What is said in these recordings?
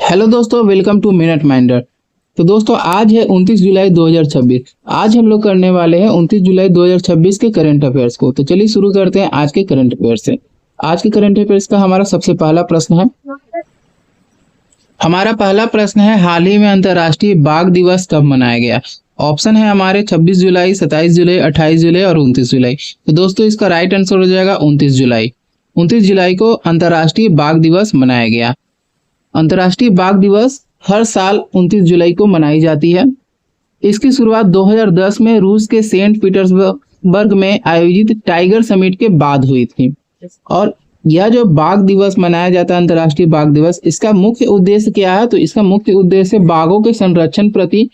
Hello दोस्तों, welcome to minute minder. तो दोस्तों आज है 29 जुलाई 2026। आज हम लोग करने वाले हैं 29 जुलाई 2026 के करंट अफेयर्स को। तो चलिए शुरू करते हैं आज के करंट अफेयर्स से। आज के करंट अफेयर्स का हमारा सबसे पहला प्रश्न है। हमारा पहला प्रश्न है, हाल ही में अंतर्राष्ट्रीय बाघ दिवस कब मनाया गया? ऑप्शन है हमारे 26 जुलाई, 27 जुलाई, 28 जुलाई और 29 जुलाई। तो दोस्तों इसका राइट आंसर हो जाएगा 29 जुलाई। 29 जुलाई को अंतर्राष्ट्रीय बाघ दिवस मनाया गया। अंतर्राष्ट्रीय बाघ दिवस हर साल 29 जुलाई को मनाई जाती है। इसकी शुरुआत 2010 में रूस के सेंट पीटर्सबर्ग में आयोजित टाइगर समिट के बाद हुई थी। और यह जो बाघ दिवस मनाया जाता है, अंतर्राष्ट्रीय बाघ दिवस, इसका मुख्य उद्देश्य क्या है? तो इसका मुख्य उद्देश्य बाघों के संरक्षण प्रति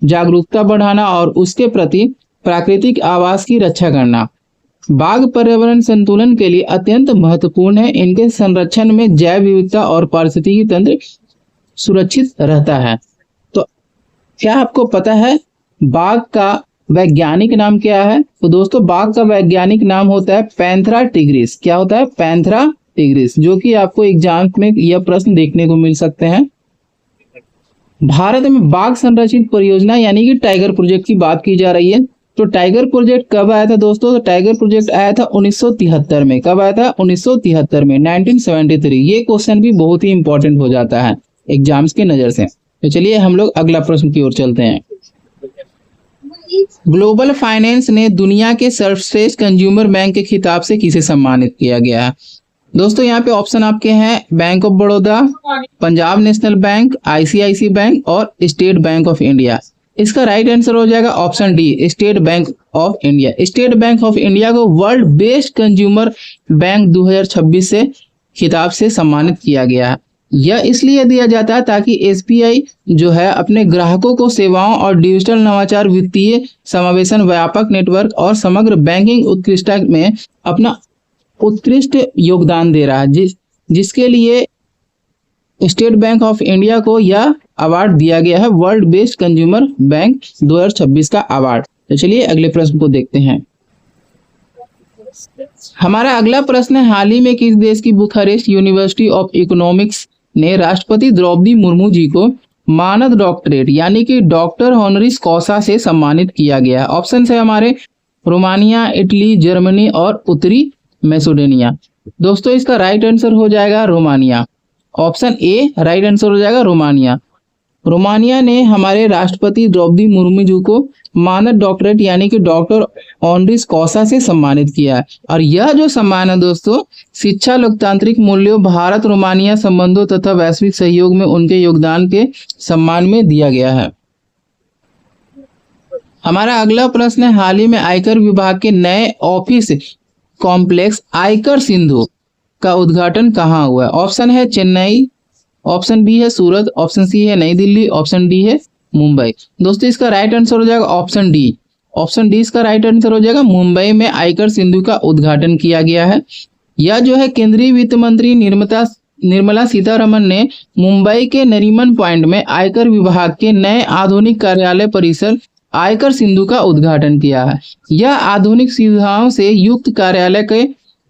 जागरूकता बढ़ाना और उसके प्रति प्राकृतिक आवास की रक्षा करना। बाघ पर्यावरण संतुलन के लिए अत्यंत महत्वपूर्ण है। इनके संरक्षण में जैव विविधता और पारिस्थितिकी तंत्र सुरक्षित रहता है। तो क्या आपको पता है बाघ का वैज्ञानिक नाम क्या है? तो दोस्तों बाघ का वैज्ञानिक नाम होता है पैंथेरा टिग्रिस। क्या होता है? पैंथेरा टिग्रिस, जो कि आपको एग्जाम में यह प्रश्न देखने को मिल सकते हैं। भारत में बाघ संरक्षित परियोजना यानी कि टाइगर प्रोजेक्ट की बात की जा रही है। तो टाइगर प्रोजेक्ट कब आया था दोस्तों? तो टाइगर प्रोजेक्ट आया था 1973 में। कब आया था? 1973 में, 1973। ये क्वेश्चन भी बहुत ही इंपॉर्टेंट हो जाता है एग्जाम्स के नजर से। तो चलिए हम लोग अगला प्रश्न की ओर चलते हैं। ग्लोबल फाइनेंस ने दुनिया के सर्वश्रेष्ठ कंज्यूमर बैंक के खिताब से किसे सम्मानित किया गया है? दोस्तों यहाँ पे ऑप्शन आपके हैं Bank of Baroda, Punjab National Bank, ICICI Bank और स्टेट बैंक ऑफ इंडिया। इसका राइट आंसर हो जाएगा option D, State Bank of India. State Bank of India को वर्ल्ड बेस्ट कंज्यूमर बैंक 2026 से खिताब से सम्मानित किया गया है। यह इसलिए दिया जाता है ताकि एसबीआई जो है अपने ग्राहकों को सेवाओं और डिजिटल नवाचार, वित्तीय समावेशन, व्यापक नेटवर्क और समग्र बैंकिंग उत्कृष्टता में अपना उत्कृष्ट योगदान दे रहा है, जिसके लिए स्टेट बैंक ऑफ इंडिया को यह अवार्ड दिया गया है, वर्ल्ड बेस्ट कंज्यूमर बैंक 2026 का अवार्ड। तो चलिए अगले प्रश्न को देखते हैं। हमारा अगला प्रश्न है, हाल ही में किस देश की बुखारेस्ट यूनिवर्सिटी ऑफ इकोनॉमिक्स ने राष्ट्रपति द्रौपदी मुर्मू जी को मानद डॉक्टरेट यानी कि डॉक्टर ऑनरिस कॉसा से सम्मानित किया गया है? ऑप्शन है हमारे रोमानिया, इटली, जर्मनी और उत्तरी मैसेडोनिया। दोस्तों इसका राइट आंसर हो जाएगा Romania. Option A right answer हो जाएगा रोमानिया। रोमानिया ने हमारे राष्ट्रपति द्रौपदी मुर्मू जी को मानद डॉक्टरेट यानी कि डॉक्टर ऑनरिस कॉसा से सम्मानित किया है। और यह जो सम्मान है दोस्तों, शिक्षा, लोकतांत्रिक मूल्यों, भारत रोमानिया संबंधों तथा वैश्विक सहयोग में उनके योगदान के सम्मान में दिया गया है। हमारा अगला प्रश्न है, हाल ही में आयकर विभाग के नए ऑफिस कॉम्प्लेक्स आयकर सिंधु का उद्घाटन कहाँ हुआ है? ऑप्शन है चेन्नई, ऑप्शन बी है सूरत, ऑप्शन सी है नई दिल्ली, ऑप्शन डी है मुंबई। दोस्तों इसका राइट आंसर हो जाएगा ऑप्शन डी। ऑप्शन डी इसका राइट आंसर हो जाएगा। मुंबई में आयकर सिंधु का उद्घाटन किया गया है। यह जो है केंद्रीय वित्त मंत्री निर्मला सीतारमन ने मुंबई के नरीमन पॉइंट में आयकर विभाग के नए आधुनिक कार्यालय परिसर आयकर सिंधु का उद्घाटन किया है। यह आधुनिक सुविधाओं से युक्त कार्यालय के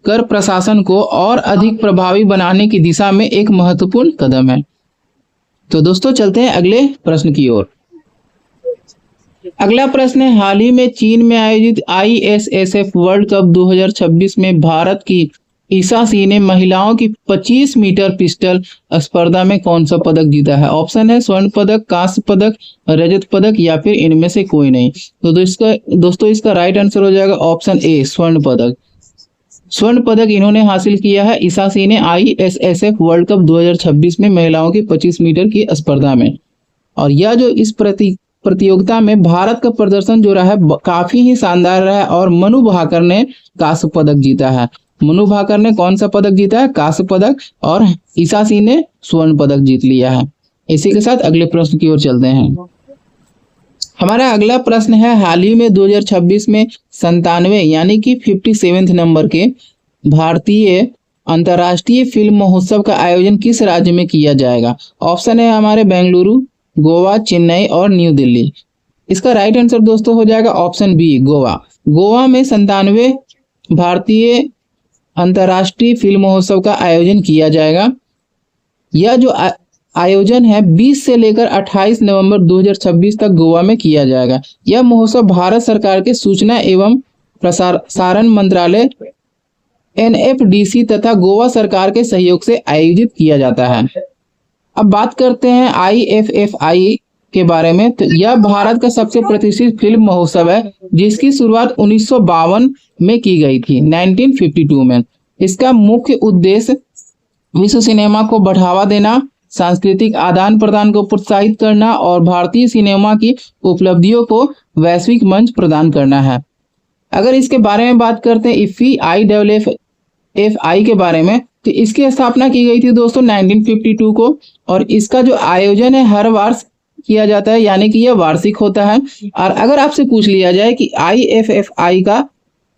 कर प्रशासन को और अधिक प्रभावी बनाने की दिशा में एक महत्वपूर्ण कदम है। तो दोस्तों चलते हैं अगले प्रश्न की ओर। अगला प्रश्न है, हाल ही में चीन में आयोजित ISSF वर्ल्ड कप 2026 में भारत की ईशा सिंह ने महिलाओं की 25 मीटर पिस्टल स्पर्धा में कौन सा पदक जीता है? ऑप्शन है स्वर्ण पदक, कांस्य पदक, रजत पदक या फिर इनमें से कोई नहीं। तो दोस्तों इसका राइट आंसर हो जाएगा ऑप्शन ए, स्वर्ण पदक। स्वर्ण पदक इन्होंने हासिल किया है, ईशा सिंह ने ISSF वर्ल्ड कप 2026 में महिलाओं की 25 मीटर की स्पर्धा में। और यह जो इस प्रतियोगिता में भारत का प्रदर्शन जो रहा है काफी ही शानदार रहा है और मनु भाकर ने कांस्य पदक जीता है। मनु भाकर ने कौन सा पदक जीता है? कांस्य पदक। और ईशा सिंह ने स्वर्ण पदक जीत लिया है। इसी के साथ अगले प्रश्न की ओर चलते हैं। हमारा अगला प्रश्न है, हाल ही में 2026 में 97 यानी कि 57 नंबर के भारतीय अंतर्राष्ट्रीय फिल्म महोत्सव का आयोजन किस राज्य में किया जाएगा? ऑप्शन है हमारे बेंगलुरु, गोवा, चेन्नई और न्यू दिल्ली। इसका राइट आंसर दोस्तों हो जाएगा ऑप्शन बी, गोवा। गोवा में 97 भारतीय अंतर्राष्ट्रीय फिल्म महोत्सव का आयोजन किया जाएगा। यह जो आयोजन है 20 से लेकर 28 नवंबर 2026 तक गोवा में किया जाएगा। यह महोत्सव भारत सरकार के सूचना एवं प्रसारण मंत्रालय NFDC तथा गोवा सरकार के सहयोग से आयोजित किया जाता है। अब बात करते हैं IFFI के बारे में। तो यह भारत का सबसे प्रतिष्ठित फिल्म महोत्सव है जिसकी शुरुआत 1952 में की गई थी, 1952 में। इसका मुख्य उद्देश्य विश्व सिनेमा को बढ़ावा देना, सांस्कृतिक आदान प्रदान को प्रोत्साहित करना और भारतीय सिनेमा की उपलब्धियों को वैश्विक मंच प्रदान करना है। अगर इसके बारे में बात करते हैं IFFI के बारे में, तो इसकी स्थापना की गई थी दोस्तों 1952 को, और इसका जो आयोजन है हर वर्ष किया जाता है, यानी कि यह वार्षिक होता है। और अगर आपसे पूछ लिया जाए कि IFFI का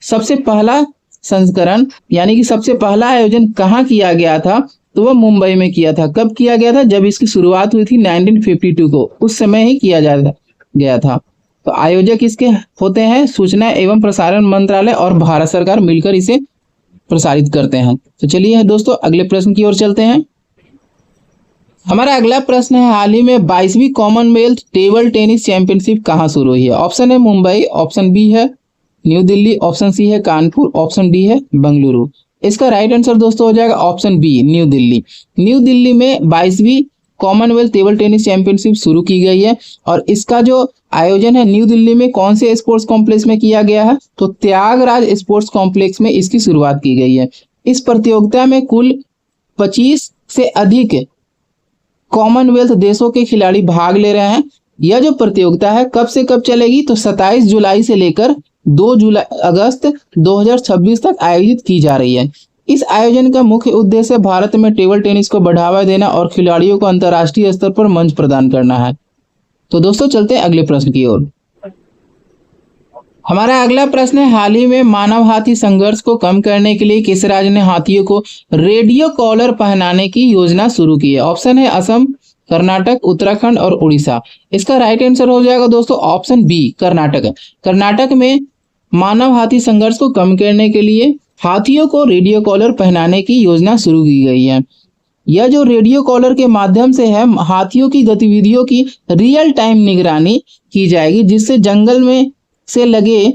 सबसे पहला संस्करण यानी कि सबसे पहला आयोजन कहाँ किया गया था, तो वह मुंबई में किया था। कब किया गया था? जब इसकी शुरुआत हुई थी 1952 को, उस समय ही किया गया था। तो आयोजक इसके होते हैं सूचना एवं प्रसारण मंत्रालय और भारत सरकार मिलकर इसे प्रसारित करते हैं। तो चलिए दोस्तों अगले प्रश्न की ओर चलते हैं। हमारा अगला प्रश्न है, हाल ही में 22वीं कॉमनवेल्थ टेबल टेनिस चैंपियनशिप कहाँ शुरू हुई है? ऑप्शन है मुंबई, ऑप्शन बी है न्यू दिल्ली, ऑप्शन सी है कानपुर, ऑप्शन डी है बेंगलुरु। इसका राइट आंसर दोस्तों हो जाएगा option B, New Delhi. New Delhi में 22वीं कॉमनवेल्थ टेबल टेनिस चैंपियनशिप शुरू की गई है। और इसका जो आयोजन है न्यू दिल्ली में कौन से स्पोर्ट्स कॉम्प्लेक्स में किया गया है? तो त्यागराज स्पोर्ट्स कॉम्प्लेक्स में इसकी शुरुआत की गई है। इस प्रतियोगिता में कुल 25 से अधिक कॉमनवेल्थ देशों के खिलाड़ी भाग ले रहे हैं। यह जो प्रतियोगिता है कब से कब चलेगी? तो 27 जुलाई से लेकर 2 अगस्त 2026 तक आयोजित की जा रही है। इस आयोजन का मुख्य उद्देश्य भारत में टेबल टेनिस को बढ़ावा देना और खिलाड़ियों को अंतर्राष्ट्रीय स्तर पर मंच प्रदान करना है। तो दोस्तों चलते हैं अगले प्रश्न की ओर। हमारा अगला प्रश्न है, हाल ही में मानव हाथी संघर्ष को कम करने के लिए किस राज्य ने हाथियों को रेडियो कॉलर पहनाने की योजना शुरू की है? ऑप्शन है असम, कर्नाटक, उत्तराखंड और उड़ीसा। इसका राइट आंसर हो जाएगा दोस्तों ऑप्शन बी, कर्नाटक। कर्नाटक में मानव हाथी संघर्ष को कम करने के लिए हाथियों को रेडियो कॉलर पहनाने की योजना शुरू की गई है। यह जो रेडियो कॉलर के माध्यम से है, हाथियों की गतिविधियों की रियल टाइम निगरानी की जाएगी, जिससे जंगल में से लगे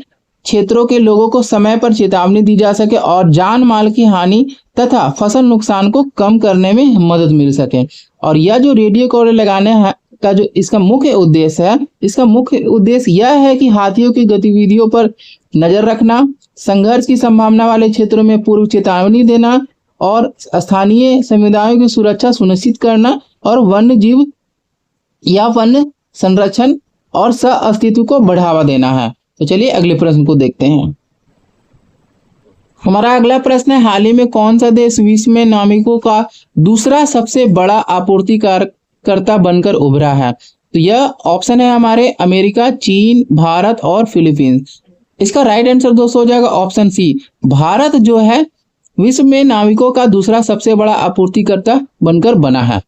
क्षेत्रों के लोगों को समय पर चेतावनी दी जा सके और जान माल की हानि तथा फसल नुकसान को कम करने में मदद मिल सके। और यह जो रेडियो कॉलर लगाने का जो इसका मुख्य उद्देश्य है, इसका मुख्य उद्देश्य यह है कि हाथियों की गतिविधियों पर नजर रखना, संघर्ष की संभावना वाले क्षेत्रों में पूर्व चेतावनी देना और स्थानीय समुदायों की सुरक्षा सुनिश्चित करना और वन्य जीव या वन्य संरक्षण और सह अस्तित्व को बढ़ावा देना है। तो चलिए अगले प्रश्न को देखते हैं। हमारा अगला प्रश्न है, हाल ही में कौन सा देश विश्व में नाविकों का दूसरा सबसे बड़ा आपूर्तिकर्ता बनकर उभरा है? तो यह ऑप्शन है हमारे अमेरिका, चीन, भारत और फिलीपींस। इसका राइट आंसर दोस्तों हो जाएगा ऑप्शन सी, भारत जो है विश्व में नाविकों का दूसरा सबसे बड़ा आपूर्तिकर्ता बनकर बना है।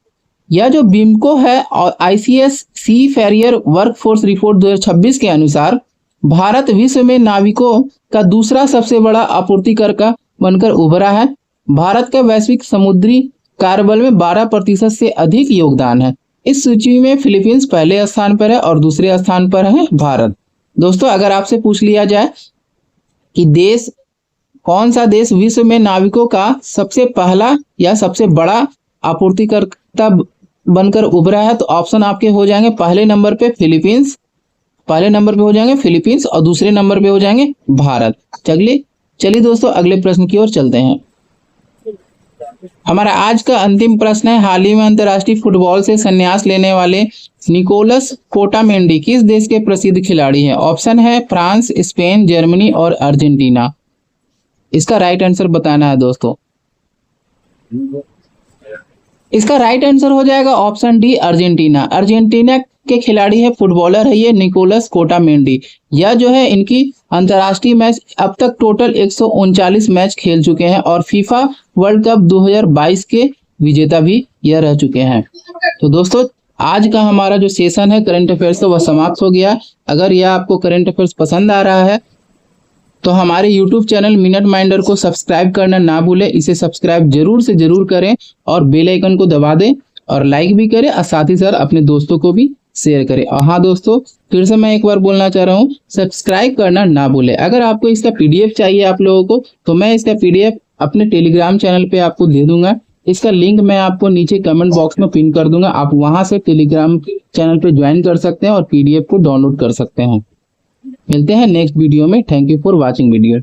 यह जो बिमको है और ICS सी फैरियर वर्कफोर्स रिपोर्ट 2026 के अनुसार भारत विश्व में नाविकों का दूसरा सबसे बड़ा आपूर्तिकर्ता बनकर उभरा है। भारत का वैश्विक समुद्री कार्यबल में 12% से अधिक योगदान है। इस सूची में फिलीपींस पहले स्थान पर है और दूसरे स्थान पर है भारत। दोस्तों अगर आपसे पूछ लिया जाए कि कौन सा देश विश्व में नाविकों का सबसे पहला या सबसे बड़ा आपूर्तिकर्ता बनकर उभरा है, तो ऑप्शन आपके हो जाएंगे पहले नंबर पे फिलीपींस और दूसरे नंबर पे हो जाएंगे भारत। चलिए दोस्तों अगले प्रश्न की ओर चलते हैं। हमारा आज का अंतिम प्रश्न है, हाल ही में अंतर्राष्ट्रीय फुटबॉल से संन्यास लेने वाले निकोलस कोटामेंडी किस देश के प्रसिद्ध खिलाड़ी हैं? ऑप्शन है फ्रांस, स्पेन, जर्मनी और अर्जेंटीना। इसका राइट आंसर बताना है दोस्तों। इसका राइट आंसर हो जाएगा ऑप्शन डी, अर्जेंटीना। अर्जेंटीना के खिलाड़ी है, फुटबॉलर है ये निकोलस कोटामेंडी। यह जो है इनकी अंतर्राष्ट्रीय मैच अब तक टोटल 139 मैच खेल चुके हैं और फीफा वर्ल्ड कप 2022 के विजेता भी यह रह चुके हैं। तो दोस्तों आज का हमारा जो सेशन है करंट अफेयर्स का वह समाप्त हो गया। अगर यह आपको करंट अफेयर्स पसंद आ रहा है तो हमारे YouTube चैनल मिनट माइंडर को सब्सक्राइब करना ना भूलें। इसे सब्सक्राइब जरूर से जरूर करें और बेल आइकन को दबा दें और लाइक भी करें और साथ ही साथ अपने दोस्तों को भी शेयर करें। और हाँ दोस्तों, फिर से मैं एक बार बोलना चाह रहा हूँ, सब्सक्राइब करना ना भूलें। अगर आपको इसका पीडीएफ चाहिए आप लोगों को, तो मैं इसका पीडीएफ अपने टेलीग्राम चैनल पे आपको दे दूंगा। इसका लिंक मैं आपको नीचे कमेंट बॉक्स में पिन कर दूंगा। आप वहां से टेलीग्राम चैनल पे ज्वाइन कर सकते हैं और पीडीएफ को डाउनलोड कर सकते हैं। मिलते हैं नेक्स्ट वीडियो में। Thank you for watching video.